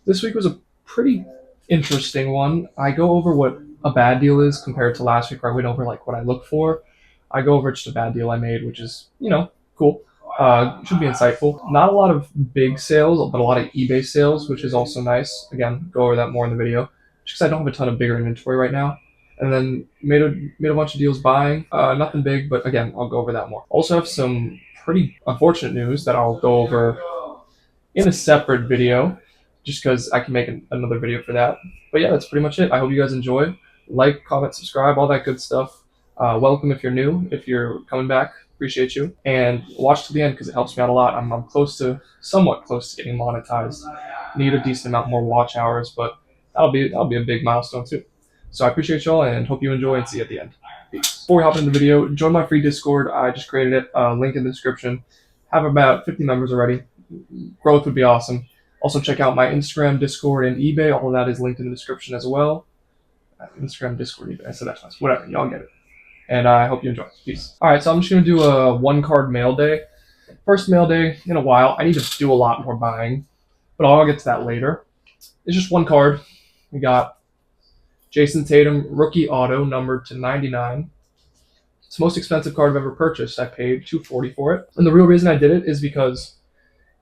This week was a pretty interesting one. I go over what a bad deal is compared to last week, where I went over like what I look for. I go over just a bad deal I made, which is cool. Should be insightful. Not a lot of big sales, but a lot of eBay sales, which is also nice. Again, go over that more in the video, just because I don't have a ton of bigger inventory right now. And then made a bunch of deals buying. Nothing big, but again, I'll go over that more. Also have some pretty unfortunate news that I'll go over in a separate video, just because I can make another video for that. But yeah, that's pretty much it. I hope you guys enjoy. Like, comment, subscribe, all that good stuff. Welcome if you're new. If you're coming back, appreciate you. And watch to the end because it helps me out a lot. I'm somewhat close to getting monetized. Need a decent amount more watch hours, but that'll be a big milestone too. So I appreciate y'all and hope you enjoy and see you at the end. Peace. Before we hop into the video, join my free Discord. I just created it. Link in the description. Have about 50 members already. Growth would be awesome. Also check out my Instagram, Discord, and eBay. All of that is linked in the description as well. Instagram, Discord, eBay. I said that twice. Whatever. Y'all get it. And I hope you enjoy. Peace. All right, so I'm just going to do a one-card mail day. First mail day in a while. I need to do a lot more buying, but I'll get to that later. It's just one card. We got Jason Tatum, rookie auto, numbered to 99. It's the most expensive card I've ever purchased. I paid $240 for it. And the real reason I did it is because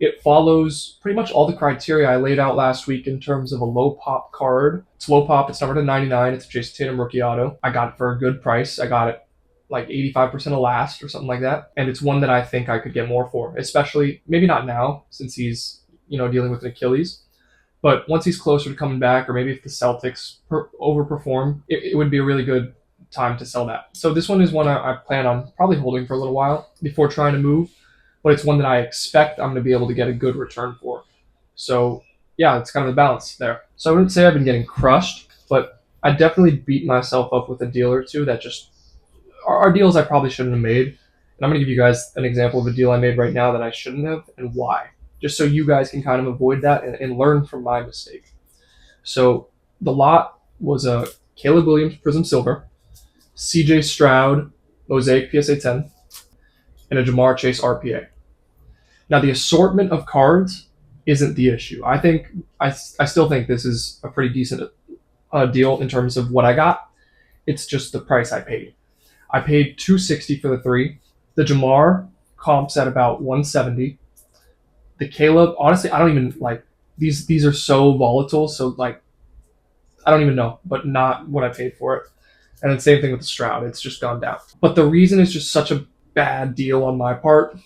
it follows pretty much all the criteria I laid out last week in terms of a low pop card. It's low pop. It's numbered to 99. It's a Jason Tatum rookie auto. I got it for a good price. I got it like 85% of last or something like that. And it's one that I think I could get more for, especially maybe not now since he's, dealing with an Achilles. But once he's closer to coming back, or maybe if the Celtics overperform, it would be a really good time to sell that. So this one is one I plan on probably holding for a little while before trying to move. But it's one that I expect I'm going to be able to get a good return for. So yeah, it's kind of the balance there. So I wouldn't say I've been getting crushed, but I definitely beat myself up with a deal or two that just are deals I probably shouldn't have made. And I'm going to give you guys an example of a deal I made right now that I shouldn't have and why, just so you guys can kind of avoid that and learn from my mistake. So the lot was a Caleb Williams Prism Silver, CJ Stroud Mosaic PSA 10, and a Jamar Chase RPA. Now, the assortment of cards isn't the issue. I still think this is a pretty decent deal in terms of what I got. It's just the price I paid. I paid $260 for the three. The Jamar comps at about $170. The Caleb, honestly, I don't even like these. These are so volatile. So like, I don't even know, but not what I paid for it. And then same thing with the Stroud. It's just gone down. But the reason it's just such a bad deal on my part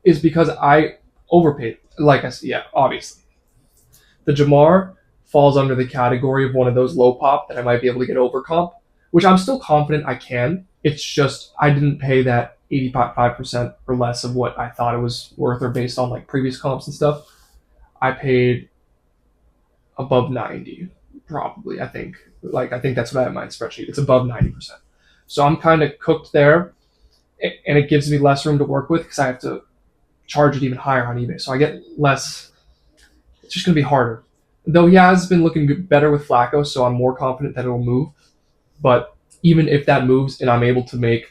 is because I overpaid. Like I said, yeah, obviously. The Jamar falls under the category of one of those low pop that I might be able to get over comp, which I'm still confident I can. It's just I didn't pay that 85% or less of what I thought it was worth or based on like previous comps and stuff. I paid above 90, probably, I think. I think that's what I have in my spreadsheet. It's above 90%. So I'm kind of cooked there, and it gives me less room to work with because I have to charge it even higher on eBay. So I get less. It's just going to be harder. Though he has been looking better with Flacco, so I'm more confident that it'll move. But even if that moves and I'm able to make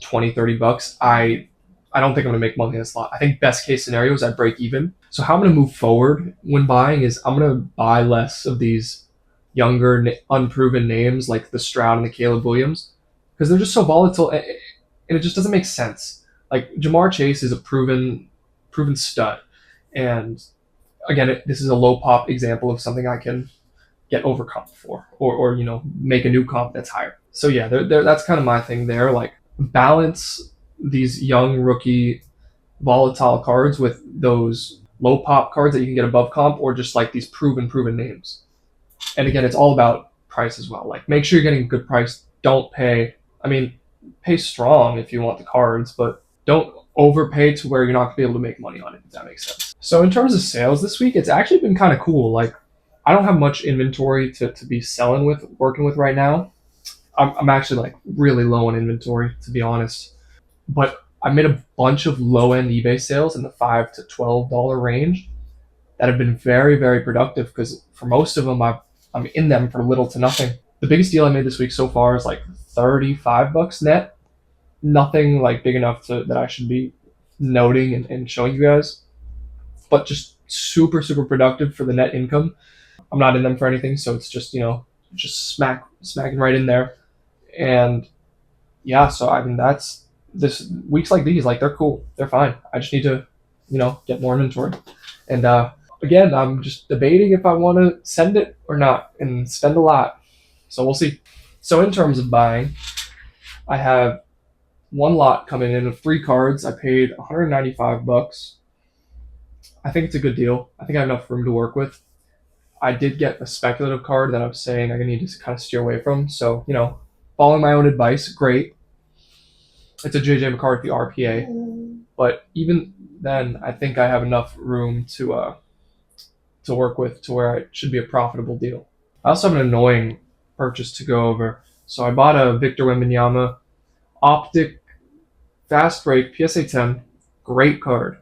20, 30 bucks, I don't think I'm going to make money in this lot. I think best case scenario is I break even. So how I'm going to move forward when buying is I'm going to buy less of these younger, unproven names like the Stroud and the Caleb Williams because they're just so volatile and it just doesn't make sense. Like Jamar Chase is a proven stud, and again, this is a low pop example of something I can get over comp for, or make a new comp that's higher. So yeah, that's kind of my thing there. Like balance these young rookie volatile cards with those low pop cards that you can get above comp, or just like these proven names. And again, it's all about price as well. Like make sure you're getting a good price. Don't pay. I mean, pay strong if you want the cards, but don't overpay to where you're not going to be able to make money on it, if that makes sense. So in terms of sales this week, it's actually been kind of cool. Like I don't have much inventory to be working with right now. I'm actually like really low on inventory, to be honest. But I made a bunch of low-end eBay sales in the $5 to $12 range that have been very, very productive because for most of them, I'm in them for little to nothing. The biggest deal I made this week so far is like 35 bucks net. Nothing like big enough that I should be noting and showing you guys, but just super super productive for the net income. I'm not in them for anything, so it's just just smacking right in there. And yeah, so I mean that's this weeks like these, like they're cool, they're fine. I just need to get more inventory. And again, I'm just debating if I want to send it or not and spend a lot. So we'll see. So in terms of buying, I have one lot coming in of 3 cards. I paid 195 bucks. I think it's a good deal. I think I have enough room to work with. I did get a speculative card that I was saying I need to kind of steer away from. So following my own advice, great. It's a JJ McCarthy RPA, but even then, I think I have enough room to work with to where it should be a profitable deal. I also have an annoying purchase to go over. So I bought a Victor Wembanyama Optic Fast Break PSA 10. Great card.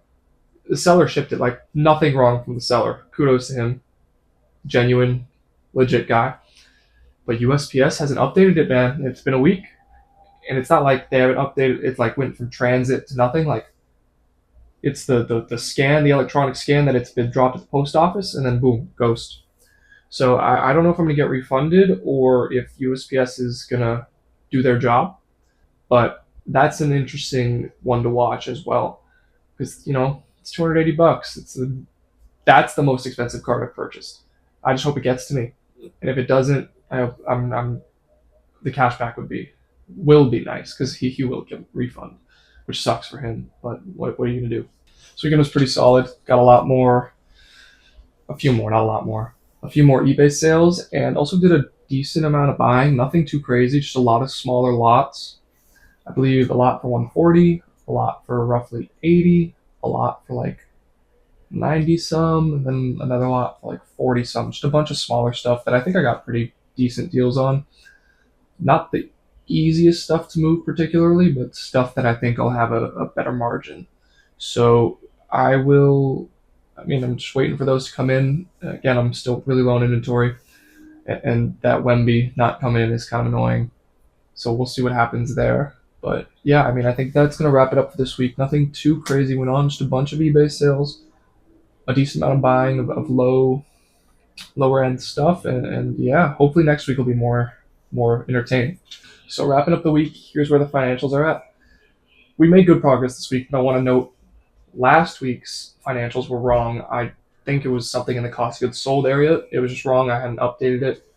The seller shipped it, like nothing wrong from the seller. Kudos to him. Genuine, legit guy. But USPS hasn't updated it, man. It's been a week, and it's not like they haven't updated. It's like went from transit to nothing. Like it's the scan, the electronic scan that it's been dropped at the post office, and then boom, ghost. So I don't know if I'm gonna get refunded or if USPS is gonna do their job. But that's an interesting one to watch as well because it's 280 bucks. That's the most expensive card I've purchased. I just hope it gets to me, and if it doesn't, I'm the cashback will be nice because he will get a refund, which sucks for him. But what are you gonna do? So weekend was pretty solid. Got a few more, not a lot more, a few more eBay sales, and also did a decent amount of buying. Nothing too crazy, just a lot of smaller lots. I believe a lot for 140, a lot for roughly 80, a lot for like 90 some, and then another lot for like 40 some. Just a bunch of smaller stuff that I think I got pretty decent deals on. Not the easiest stuff to move particularly, but stuff that I think I'll have a better margin. So I will. I mean, I'm just waiting for those to come in. Again, I'm still really low on inventory, and that Wemby not coming in is kind of annoying. So we'll see what happens there. But yeah, I mean, I think that's gonna wrap it up for this week. Nothing too crazy went on. Just a bunch of eBay sales, a decent amount of buying of lower end stuff, and yeah, hopefully next week will be more entertaining. So wrapping up the week, here's where the financials are at. We made good progress this week, but I want to note last week's financials were wrong. I think it was something in the cost of goods sold area. It was just wrong. I hadn't updated it.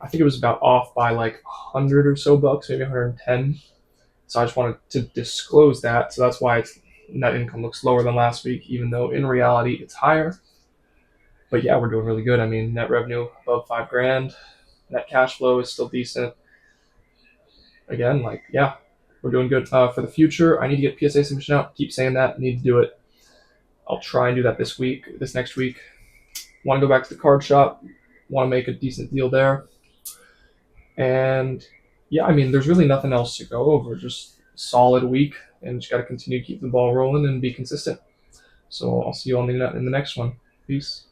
I think it was about off by like 100 or so bucks, maybe 110. So I just wanted to disclose that. So that's why net income looks lower than last week, even though in reality it's higher. But yeah, we're doing really good. I mean, net revenue above 5 grand. Net cash flow is still decent. Again, like yeah, we're doing good. For the future, I need to get PSA submission out. Keep saying that. I need to do it. I'll try and do that this next week. Want to go back to the card shop. Want to make a decent deal there. And yeah, I mean, there's really nothing else to go over. Just solid week, and just got to continue to keep the ball rolling and be consistent. So I'll see you on in the next one. Peace.